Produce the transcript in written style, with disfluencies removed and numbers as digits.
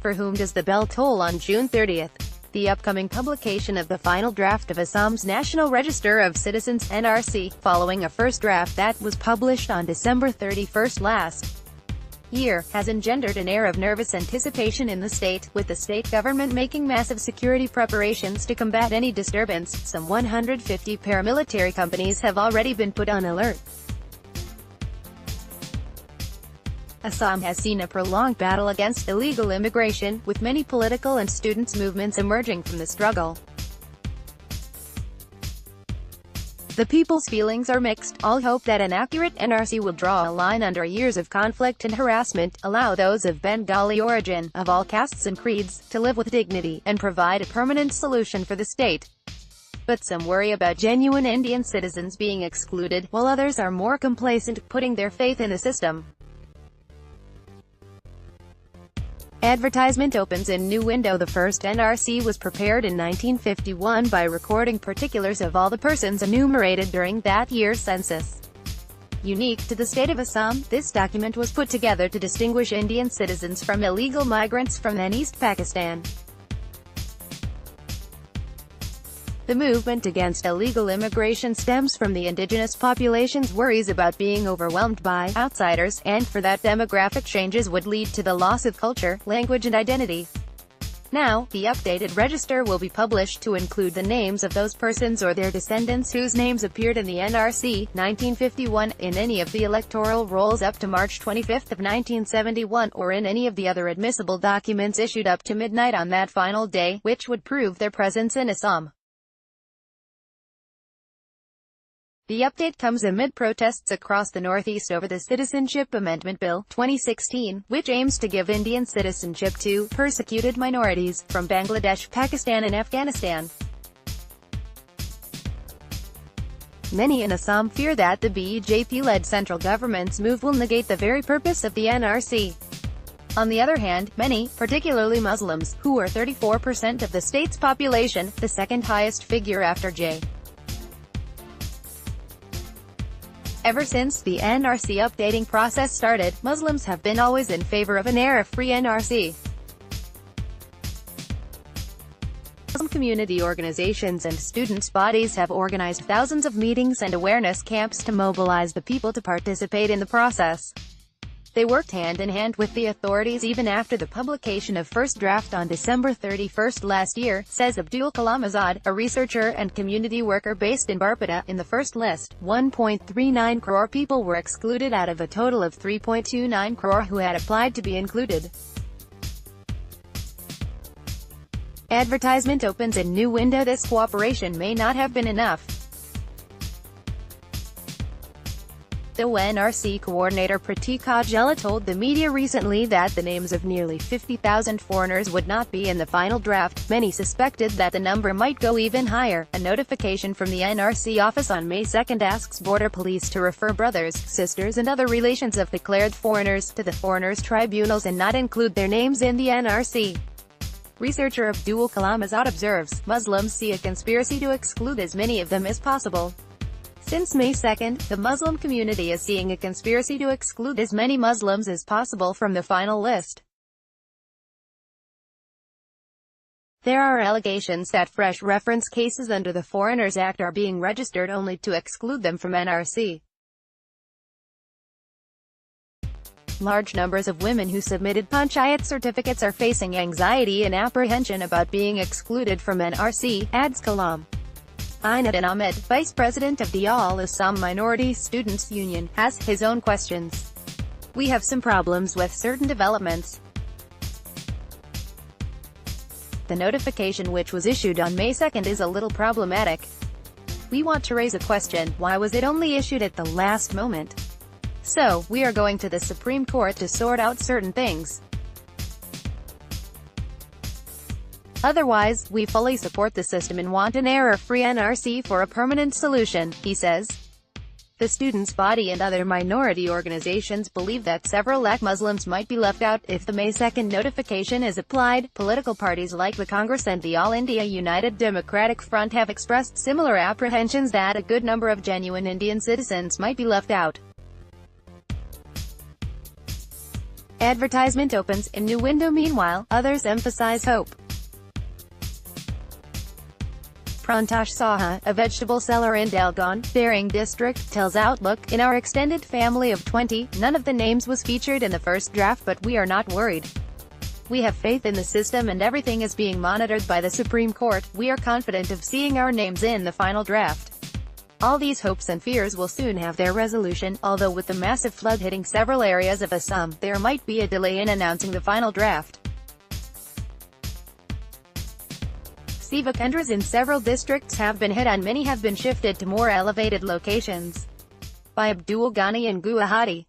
For whom does the bell toll on June 30th? The upcoming publication of the final draft of Assam's National Register of Citizens (NRC), following a first draft that was published on December 31st last year, has engendered an air of nervous anticipation in the state, with the state government making massive security preparations to combat any disturbance. Some 150 paramilitary companies have already been put on alert. Assam has seen a prolonged battle against illegal immigration, with many political and students' movements emerging from the struggle. The people's feelings are mixed. All hope that an accurate NRC will draw a line under years of conflict and harassment, allow those of Bengali origin, of all castes and creeds, to live with dignity, and provide a permanent solution for the state. But some worry about genuine Indian citizens being excluded, while others are more complacent, putting their faith in the system. Advertisement opens in new window. The first NRC was prepared in 1951 by recording particulars of all the persons enumerated during that year's census. Unique to the state of Assam, this document was put together to distinguish Indian citizens from illegal migrants from then East Pakistan. The movement against illegal immigration stems from the indigenous population's worries about being overwhelmed by outsiders, and for that demographic changes would lead to the loss of culture, language and identity. Now, the updated register will be published to include the names of those persons or their descendants whose names appeared in the NRC, 1951, in any of the electoral rolls up to March 25 of 1971, or in any of the other admissible documents issued up to midnight on that final day, which would prove their presence in Assam. The update comes amid protests across the Northeast over the Citizenship Amendment Bill, 2016, which aims to give Indian citizenship to persecuted minorities from Bangladesh, Pakistan and Afghanistan. Many in Assam fear that the BJP-led central government's move will negate the very purpose of the NRC. On the other hand, many, particularly Muslims, who are 34% of the state's population, the second highest figure after J. Ever since the NRC updating process started, Muslims have been always in favor of an error-free NRC. Muslim community organizations and students' bodies have organized thousands of meetings and awareness camps to mobilize the people to participate in the process. They worked hand-in-hand with the authorities even after the publication of first draft on December 31 last year, says Abdul Kalam Azad, a researcher and community worker based in Barpeta. In the first list, 1.39 crore people were excluded out of a total of 3.29 crore who had applied to be included. Advertisement opens in new window. This cooperation may not have been enough. The NRC coordinator Pratik Aujla told the media recently that the names of nearly 50,000 foreigners would not be in the final draft. Many suspected that the number might go even higher. A notification from the NRC office on May 2 asks border police to refer brothers, sisters and other relations of declared foreigners to the foreigners tribunals and not include their names in the NRC. Researcher Abdul Kalam Azad observes, Muslims see a conspiracy to exclude as many of them as possible. Since May 2, the Muslim community is seeing a conspiracy to exclude as many Muslims as possible from the final list. There are allegations that fresh reference cases under the Foreigners Act are being registered only to exclude them from NRC. Large numbers of women who submitted panchayat certificates are facing anxiety and apprehension about being excluded from NRC, adds Kalam. Ainudin Ahmed, vice president of the All Assam Minority Students Union, has his own questions. We have some problems with certain developments. The notification, which was issued on May 2, is a little problematic. We want to raise a question: why was it only issued at the last moment? So, we are going to the Supreme Court to sort out certain things. Otherwise, we fully support the system and want an error-free NRC for a permanent solution, he says. The students' body and other minority organizations believe that several lakh Muslims might be left out if the May 2 notification is applied. Political parties like the Congress and the All India United Democratic Front have expressed similar apprehensions that a good number of genuine Indian citizens might be left out. Advertisement opens in new window. Meanwhile, others emphasize hope. Prantosh Saha, a vegetable seller in Dalgaon, Daring district, tells Outlook, "In our extended family of 20, none of the names was featured in the first draft, but we are not worried. We have faith in the system and everything is being monitored by the Supreme Court. We are confident of seeing our names in the final draft. All these hopes and fears will soon have their resolution, although with the massive flood hitting several areas of Assam, there might be a delay in announcing the final draft." Seva kendras in several districts have been hit and many have been shifted to more elevated locations. By Abdul Ghani in Guwahati.